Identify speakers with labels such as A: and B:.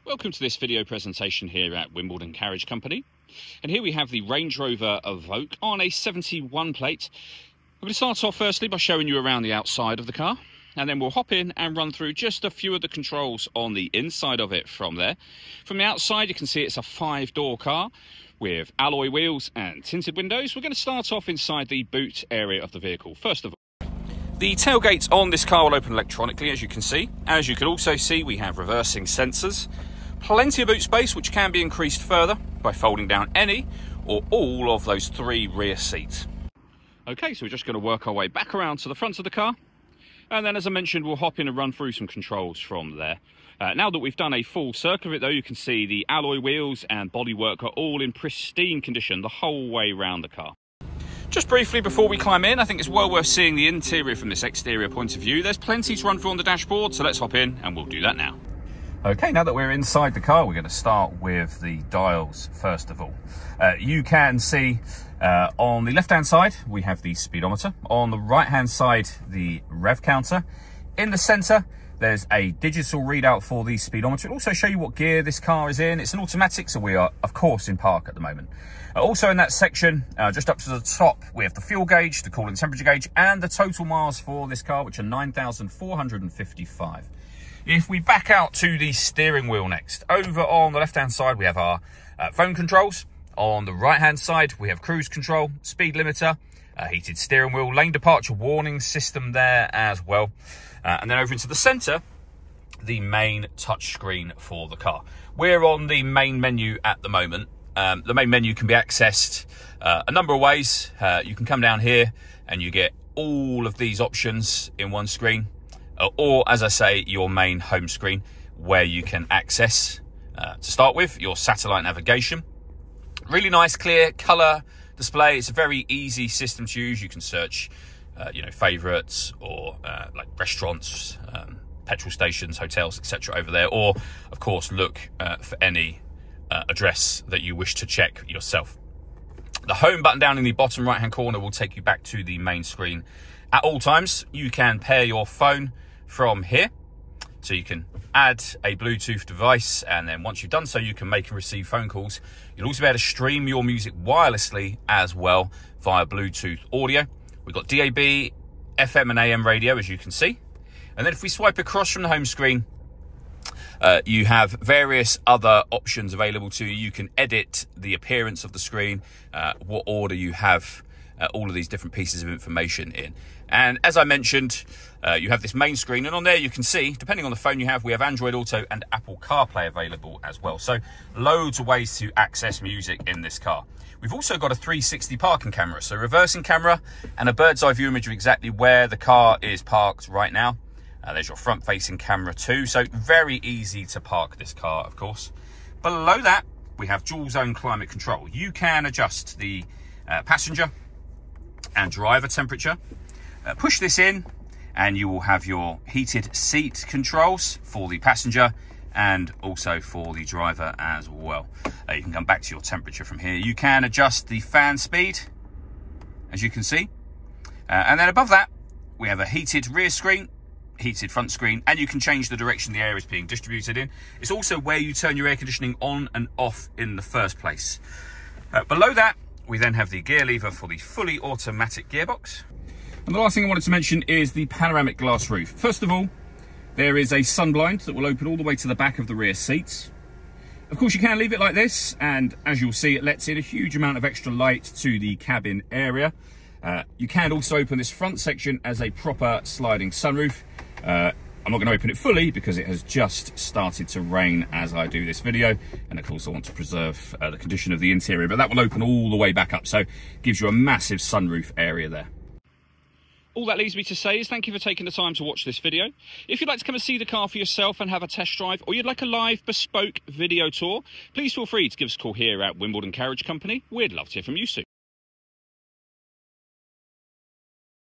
A: Welcome to this video presentation here at Wimbledon Carriage Company. And here we have the Range Rover Evoque on a 71 plate. I'm going to start off firstly by showing you around the outside of the car, and then we'll hop in and run through just a few of the controls on the inside of it from there. From the outside you can see it's a 5-door car with alloy wheels and tinted windows. We're going to start off inside the boot area of the vehicle first of all. The tailgate on this car will open electronically, as you can see. As you can also see, we have reversing sensors. Plenty of boot space, which can be increased further by folding down any or all of those 3 rear seats. Okay, so we're just going to work our way back around to the front of the car. And then, as I mentioned, we'll hop in and run through some controls from there. Now that we've done a full circle of it, though, you can see the alloy wheels and bodywork are all in pristine condition the whole way around the car. Just briefly before we climb in, I think it's well worth seeing the interior from this exterior point of view. There's plenty to run through on the dashboard, so let's hop in and we'll do that now. Okay, now that we're inside the car, we're going to start with the dials first of all. You can see on the left-hand side, we have the speedometer. On the right-hand side, the rev counter. In the centre, there's a digital readout for the speedometer. It'll also show you what gear this car is in. It's an automatic, so we are, of course, in park at the moment. Also in that section, just up to the top, we have the fuel gauge, the coolant temperature gauge, and the total miles for this car, which are 9,455. If we back out to the steering wheel next, over on the left-hand side, we have our phone controls. On the right-hand side, we have cruise control, speed limiter, heated steering wheel, lane departure warning system there as well. And then over into the centre, the main touchscreen for the car. We're on the main menu at the moment. The main menu can be accessed a number of ways. You can come down here and you get all of these options in one screen. Or, as I say, your main home screen, where you can access, to start with, your satellite navigation. Really nice, clear colour display. It's a very easy system to use. You can search, favourites or like restaurants, petrol stations, hotels, etc. over there. Or, of course, look for any address that you wish to check yourself. The home button down in the bottom right-hand corner will take you back to the main screen. At all times, you can pair your phone from here, so you can add a Bluetooth device, and then once you've done so, you can make and receive phone calls. You'll also be able to stream your music wirelessly as well via Bluetooth audio. We've got DAB, FM and AM radio, as you can see. And then if we swipe across from the home screen, you have various other options available to you. You can edit the appearance of the screen, what order you have all of these different pieces of information in. And as I mentioned, you have this main screen, and on there you can see, depending on the phone you have, we have Android Auto and Apple CarPlay available as well. So loads of ways to access music in this car. We've also got a 360 parking camera, so reversing camera and a bird's eye view image of exactly where the car is parked right now. There's your front facing camera too, so very easy to park this car, of course. Below that, we have dual zone climate control. You can adjust the passenger and driver temperature. Push this in and you will have your heated seat controls for the passenger and also for the driver as well. You can come back to your temperature from here. You can adjust the fan speed, as you can see. And then above that, we have a heated rear screen, heated front screen, and you can change the direction the air is being distributed in. It's also where you turn your air conditioning on and off in the first place. Below that, we then have the gear lever for the fully automatic gearbox. And the last thing I wanted to mention is the panoramic glass roof. First of all, there is a sun blind that will open all the way to the back of the rear seats. Of course, you can leave it like this, and as you'll see, it lets in a huge amount of extra light to the cabin area. You can also open this front section as a proper sliding sunroof. I'm not going to open it fully because it has just started to rain as I do this video, and of course I want to preserve the condition of the interior, but that will open all the way back up, so it gives you a massive sunroof area there. All that leaves me to say is thank you for taking the time to watch this video. If you'd like to come and see the car for yourself and have a test drive, or you'd like a live bespoke video tour, please feel free to give us a call here at Wimbledon Carriage Company. We'd love to hear from you soon.